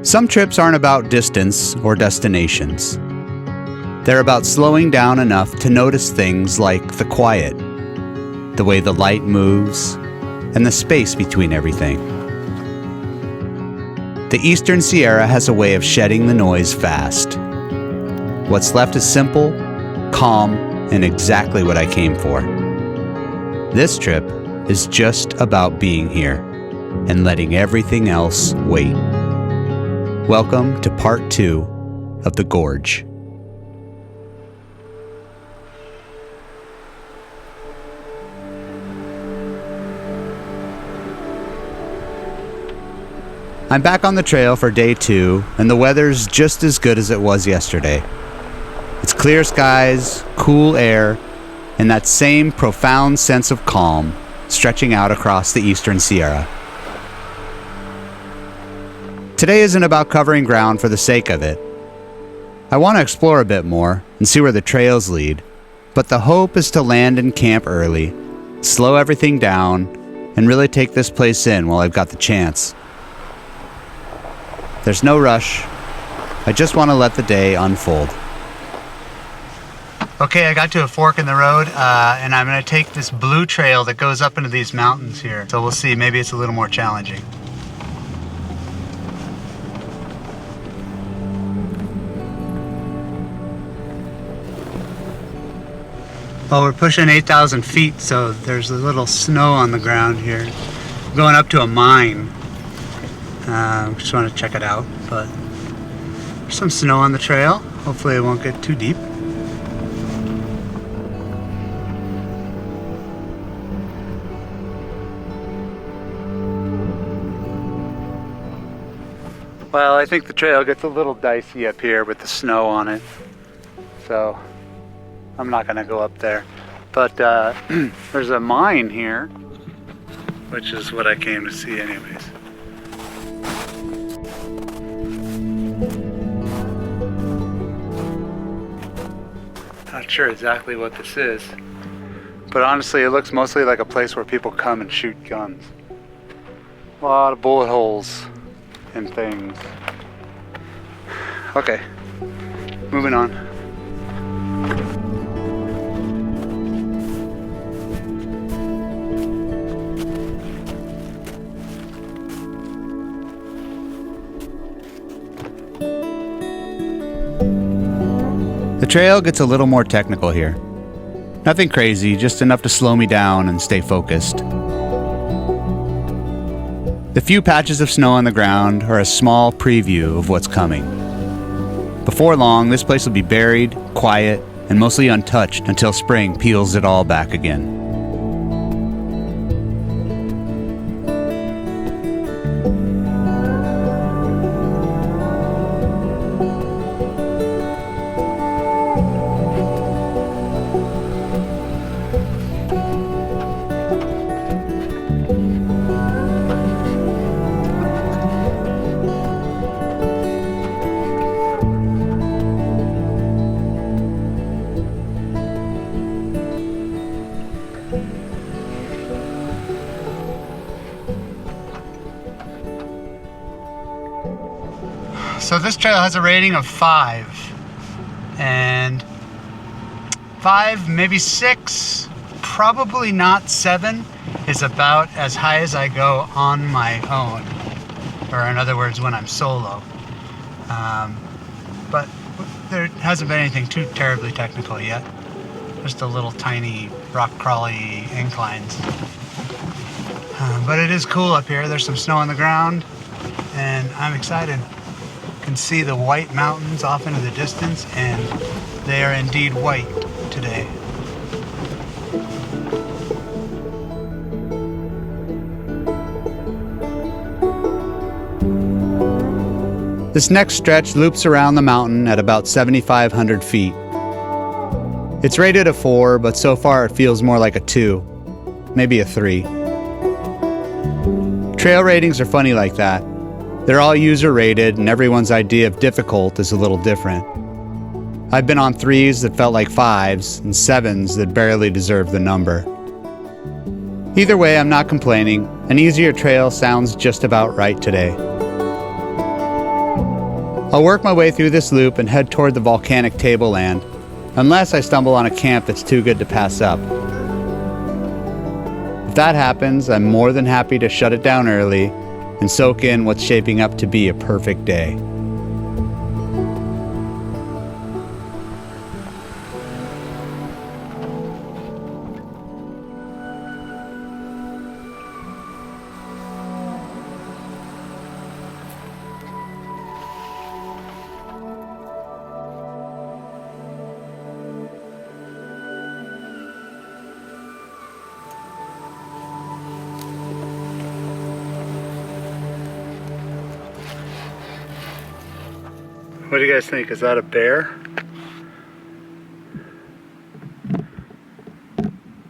Some trips aren't about distance or destinations. They're about slowing down enough to notice things like the quiet, the way the light moves, and the space between everything. The Eastern Sierra has a way of shedding the noise fast. What's left is simple, calm, and exactly what I came for. This trip is just about being here and letting everything else wait. Welcome to part 2 of the Gorge. I'm back on the trail for day 2, and the weather's just as good as it was yesterday. It's clear skies, cool air, and that same profound sense of calm stretching out across the Eastern Sierra. Today isn't about covering ground for the sake of it. I want to explore a bit more and see where the trails lead, but the hope is to land and camp early, slow everything down, and really take this place in while I've got the chance. There's no rush. I just want to let the day unfold. Okay, I got to a fork in the road, and I'm going to take this blue trail that goes up into these mountains here. So we'll see, maybe it's a little more challenging. Well, we're pushing 8,000 feet, so there's a little snow on the ground here. I'm going up to a mine. Just want to check it out, but there's some snow on the trail. Hopefully it won't get too deep. Well, I think the trail gets a little dicey up here with the snow on it, so I'm not going to go up there. But there's a mine here, which is what I came to see anyways. Not sure exactly what this is, but honestly it looks mostly like a place where people come and shoot guns. A lot of bullet holes and things. Okay, moving on. The trail gets a little more technical here. Nothing crazy, just enough to slow me down and stay focused. The few patches of snow on the ground are a small preview of what's coming. Before long, this place will be buried, quiet, and mostly untouched until spring peels it all back again. So this trail has a rating of 5, and 5, maybe 6, probably not 7 is about as high as I go on my own, or in other words, when I'm solo. But there hasn't been anything too terribly technical yet. Just a little tiny rock crawly inclines. But it is cool up here. There's some snow on the ground, and I'm excited. Can see the white mountains off into the distance, and they are indeed white today. This next stretch loops around the mountain at about 7,500 feet. It's rated a 4, but so far it feels more like a 2, maybe a 3. Trail ratings are funny like that. They're all user rated, and everyone's idea of difficult is a little different. I've been on 3s that felt like 5s, and 7s that barely deserve the number. Either way, I'm not complaining. An easier trail sounds just about right today. I'll work my way through this loop and head toward the volcanic tableland, unless I stumble on a camp that's too good to pass up. If that happens, I'm more than happy to shut it down early and soak in what's shaping up to be a perfect day. What do you guys think? Is that a bear?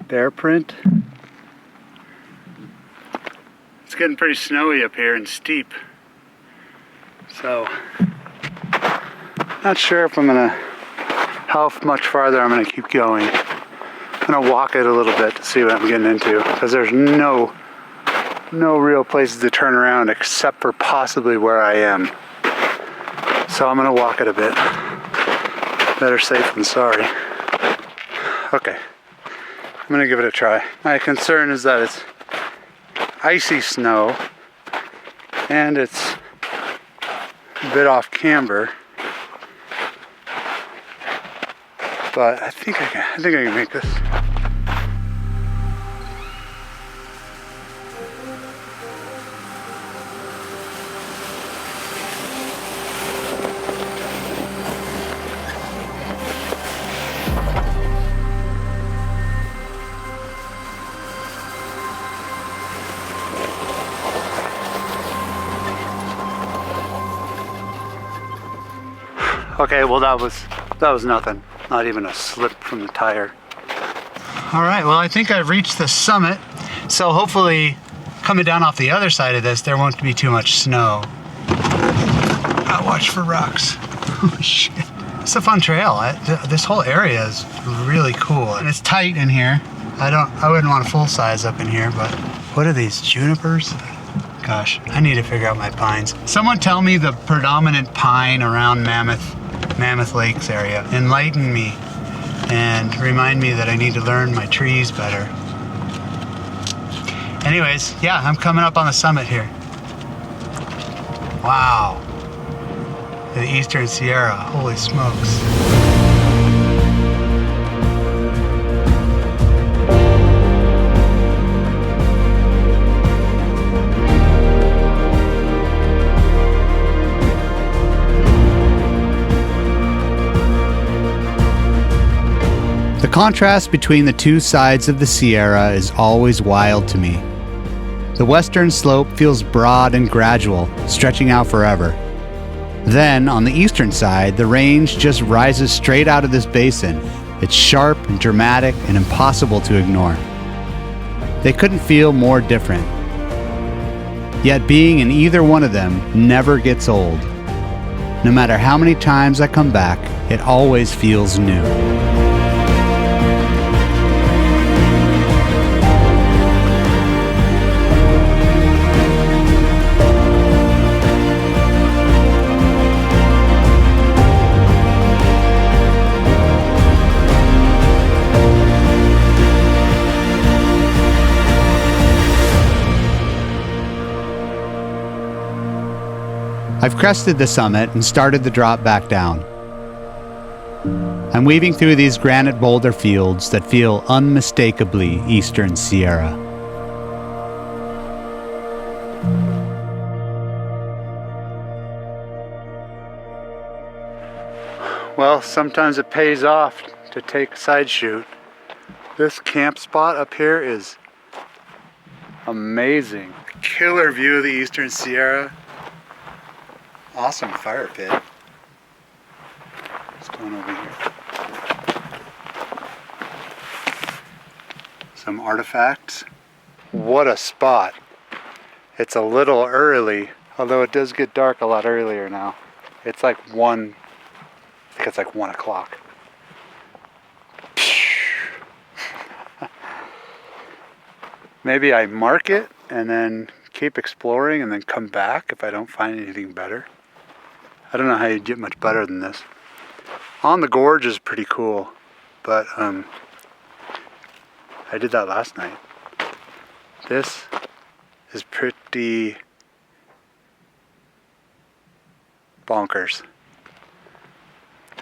Bear print? It's getting pretty snowy up here and steep. So, not sure if I'm gonna, how much farther I'm gonna keep going. I'm gonna walk it a little bit to see what I'm getting into, because there's no real places to turn around except for possibly where I am. So I'm gonna walk it a bit. Better safe than sorry. Okay, I'm gonna give it a try. My concern is that it's icy snow and it's a bit off camber. But I think I can make this. Okay, well that was nothing. Not even a slip from the tire. All right, well I think I've reached the summit. So hopefully coming down off the other side of this, there won't be too much snow. I'll watch for rocks. Oh shit. It's a fun trail. This whole area is really cool. And it's tight in here. I wouldn't want a full size up in here, but what are these, junipers? Gosh, I need to figure out my pines. Someone tell me the predominant pine around Mammoth Lakes area. Enlighten me and remind me that I need to learn my trees better. Anyways, yeah, I'm coming up on the summit here. Wow. The Eastern Sierra, holy smokes. The contrast between the two sides of the Sierra is always wild to me. The western slope feels broad and gradual, stretching out forever. Then, on the eastern side, the range just rises straight out of this basin. It's sharp and dramatic and impossible to ignore. They couldn't feel more different. Yet being in either one of them never gets old. No matter how many times I come back, it always feels new. I've crested the summit and started the drop back down. I'm weaving through these granite boulder fields that feel unmistakably Eastern Sierra. Well, sometimes it pays off to take a side shoot. This camp spot up here is amazing. Killer view of the Eastern Sierra. Awesome fire pit. What's going over here? Some artifacts. What a spot. It's a little early, although it does get dark a lot earlier now. It's like I think it's like 1 o'clock. Maybe I mark it and then keep exploring and then come back if I don't find anything better. I don't know how you'd get much better than this. On the gorge is pretty cool, but I did that last night. This is pretty bonkers.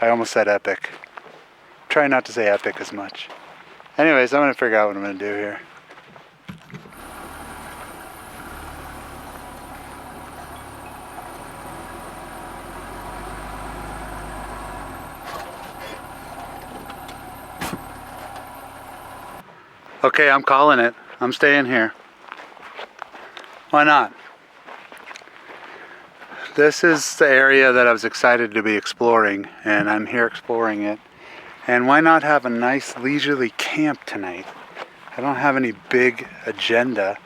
I almost said epic. Try not to say epic as much. Anyways, I'm gonna figure out what I'm gonna do here. Okay, I'm calling it. I'm staying here. Why not? This is the area that I was excited to be exploring, and I'm here exploring it. And why not have a nice leisurely camp tonight? I don't have any big agenda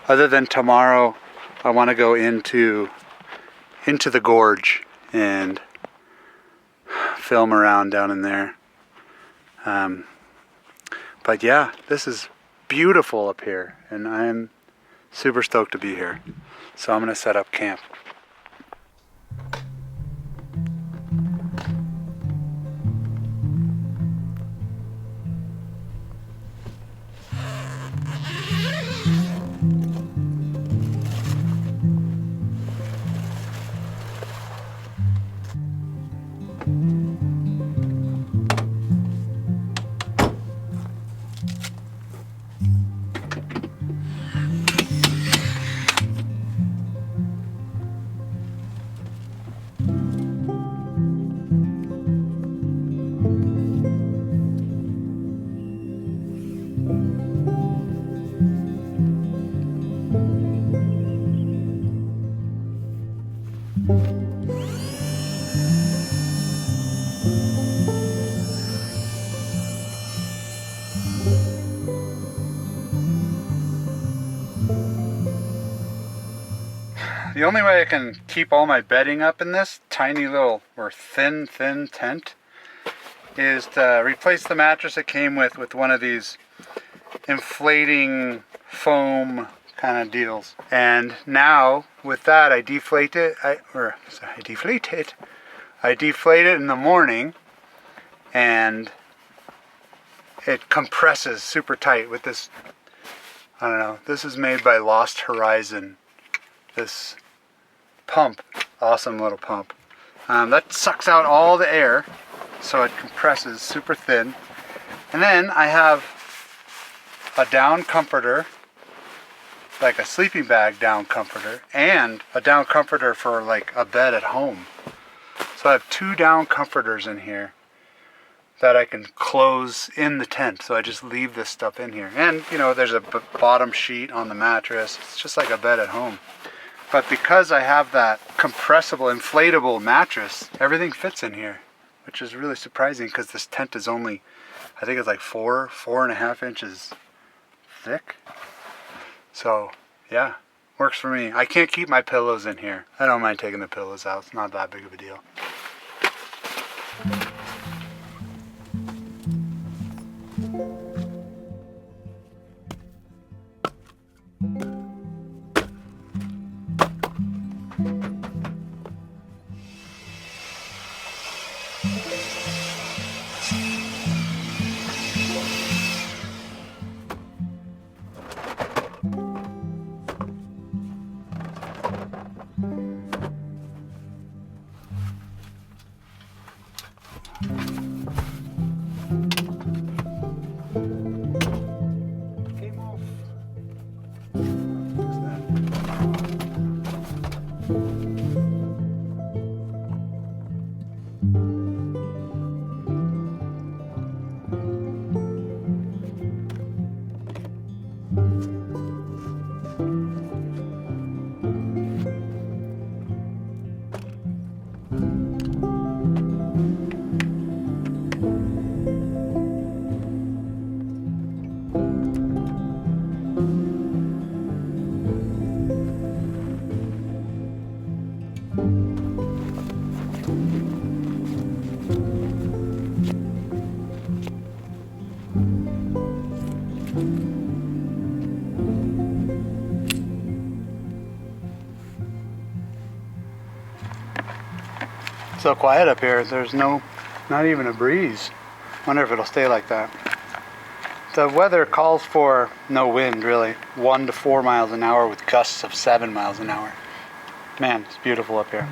other than tomorrow I want to go into the gorge and film around down in there. But yeah, this is beautiful up here, and I'm super stoked to be here. So I'm gonna set up camp. The only way I can keep all my bedding up in this tiny little, or thin tent is to replace the mattress it came with one of these inflating foam kind of deals. And now with that I deflate it. I deflate it in the morning, and it compresses super tight with this, I don't know, this is made by Lost Horizon. This pump, awesome little pump. That sucks out all the air, so it compresses super thin. And then I have a down comforter, like a sleeping bag down comforter, and a down comforter for like a bed at home. So I have 2 down comforters in here that I can close in the tent. So I just leave this stuff in here. And you know, there's a bottom sheet on the mattress. It's just like a bed at home. But because I have that compressible, inflatable mattress, everything fits in here, which is really surprising because this tent is only, I think it's like 4.5 inches thick. So yeah, works for me. I can't keep my pillows in here. I don't mind taking the pillows out. It's not that big of a deal. So quiet up here. There's not even a breeze. Wonder if it'll stay like that. The weather calls for no wind, really. 1 to 4 miles an hour with gusts of 7 miles an hour. Man, it's beautiful up here.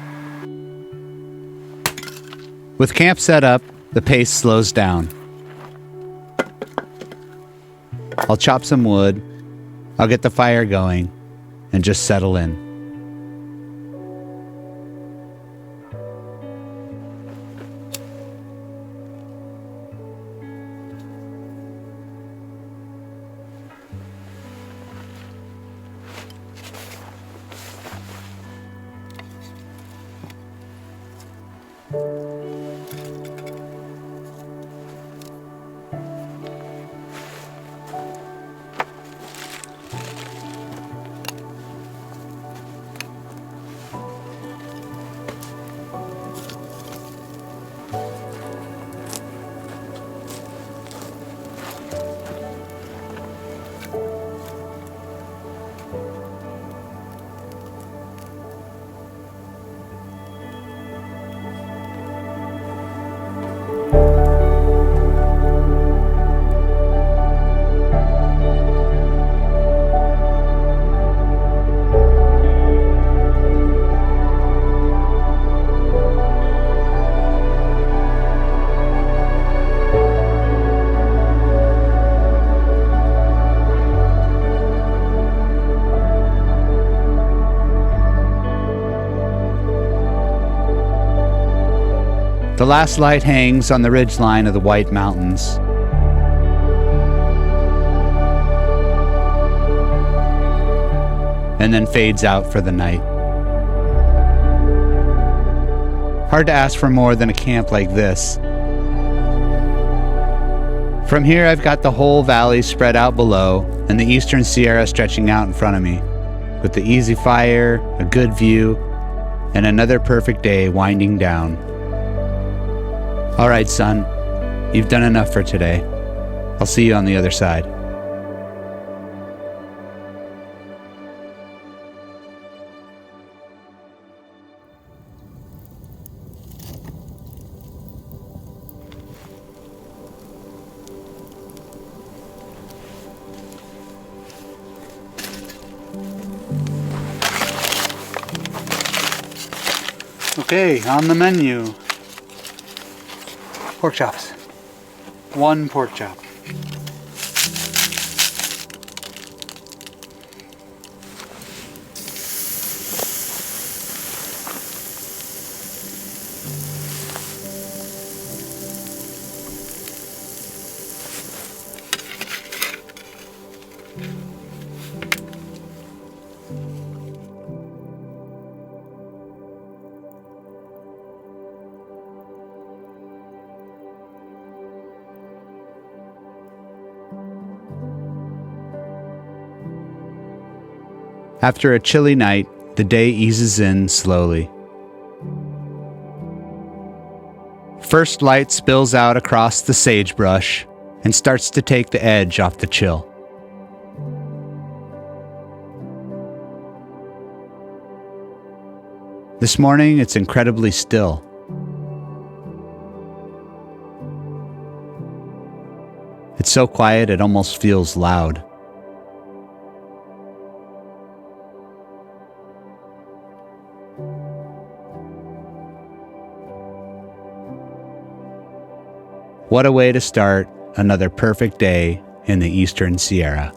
With camp set up, the pace slows down. I'll chop some wood, I'll get the fire going, and just settle in. The last light hangs on the ridgeline of the White Mountains. And then fades out for the night. Hard to ask for more than a camp like this. From here, I've got the whole valley spread out below and the eastern Sierra stretching out in front of me, with the easy fire, a good view, and another perfect day winding down. All right, son, you've done enough for today. I'll see you on the other side. Okay, on the menu. Pork chops. 1 pork chop. After a chilly night, the day eases in slowly. First light spills out across the sagebrush and starts to take the edge off the chill. This morning, it's incredibly still. It's so quiet it almost feels loud. What a way to start another perfect day in the Eastern Sierra.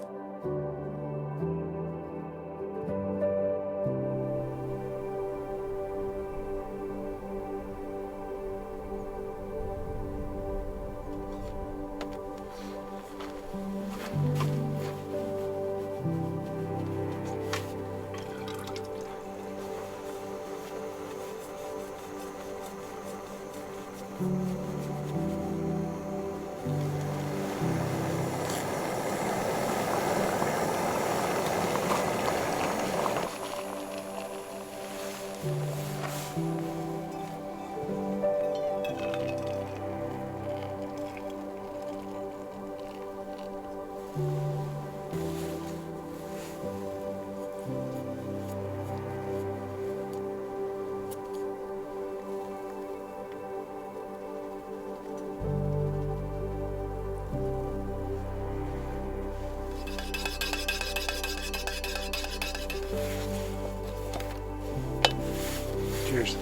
Cheers.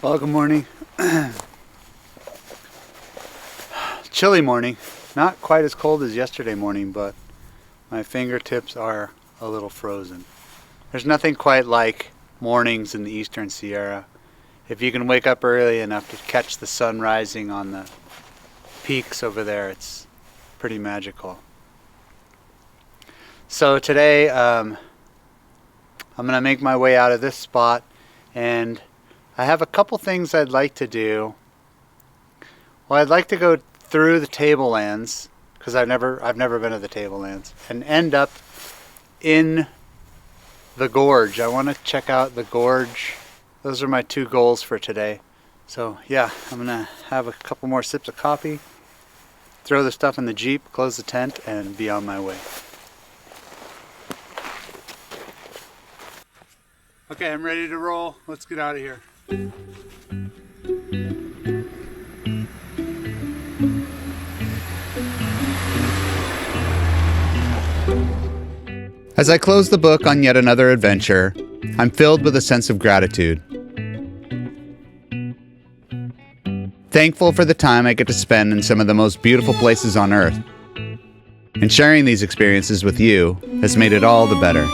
Well, good morning. Chilly morning. Not quite as cold as yesterday morning, but my fingertips are a little frozen. There's nothing quite like mornings in the Eastern Sierra. If you can wake up early enough to catch the sun rising on the peaks over there, it's pretty magical. So today I'm going to make my way out of this spot, and I have a couple things I'd like to do. Well, I'd like to go through the tablelands, because I've never been to the tablelands, and end up in the gorge. I want to check out the gorge. Those are my two goals for today. So yeah, I'm gonna have a couple more sips of coffee, throw the stuff in the Jeep, close the tent, and be on my way. Okay, I'm ready to roll. Let's get out of here. As I close the book on yet another adventure, I'm filled with a sense of gratitude. Thankful for the time I get to spend in some of the most beautiful places on Earth. And sharing these experiences with you has made it all the better.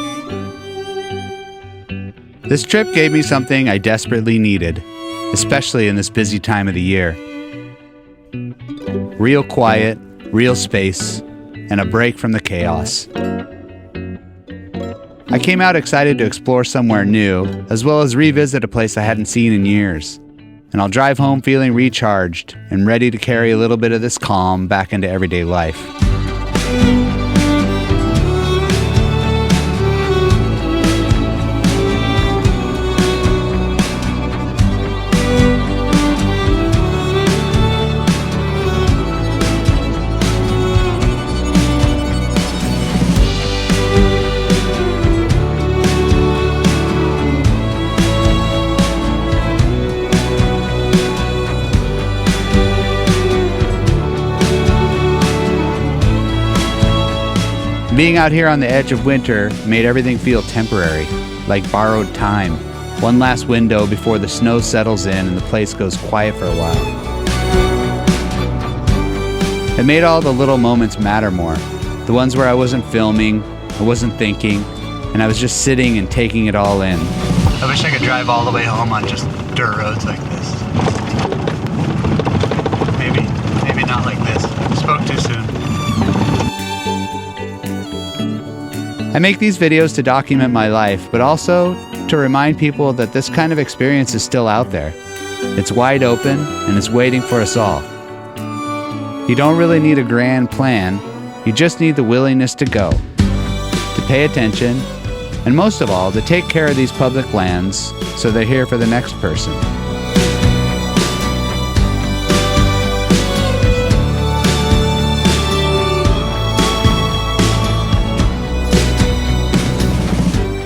This trip gave me something I desperately needed, especially in this busy time of the year. Real quiet, real space, and a break from the chaos. I came out excited to explore somewhere new, as well as revisit a place I hadn't seen in years. And I'll drive home feeling recharged and ready to carry a little bit of this calm back into everyday life. Being out here on the edge of winter made everything feel temporary, like borrowed time. One last window before the snow settles in and the place goes quiet for a while. It made all the little moments matter more. The ones where I wasn't filming, I wasn't thinking, and I was just sitting and taking it all in. I wish I could drive all the way home on just dirt roads like this. Maybe not like this. Spoke too soon. I make these videos to document my life, but also to remind people that this kind of experience is still out there. It's wide open, and it's waiting for us all. You don't really need a grand plan, you just need the willingness to go, to pay attention, and most of all, to take care of these public lands so they're here for the next person.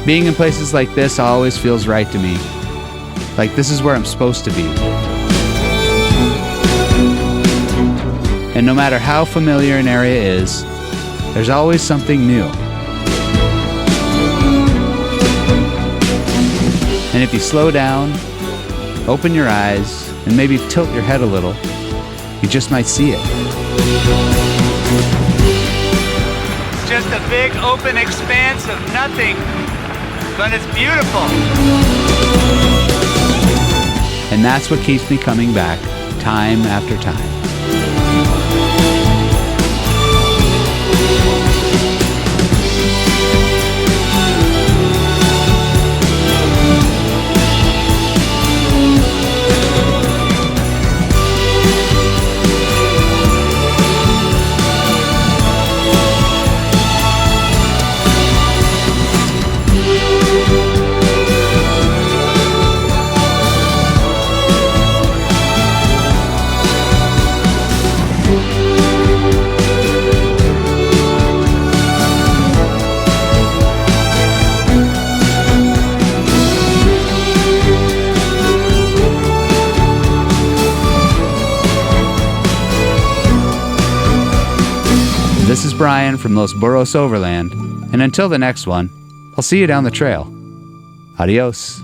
Being in places like this always feels right to me. Like this is where I'm supposed to be. And no matter how familiar an area is, there's always something new. And if you slow down, open your eyes, and maybe tilt your head a little, you just might see it. It's just a big open expanse of nothing. But it's beautiful. And that's what keeps me coming back, time after time. This is Brian from Los Burros Overland, and until the next one, I'll see you down the trail. Adios.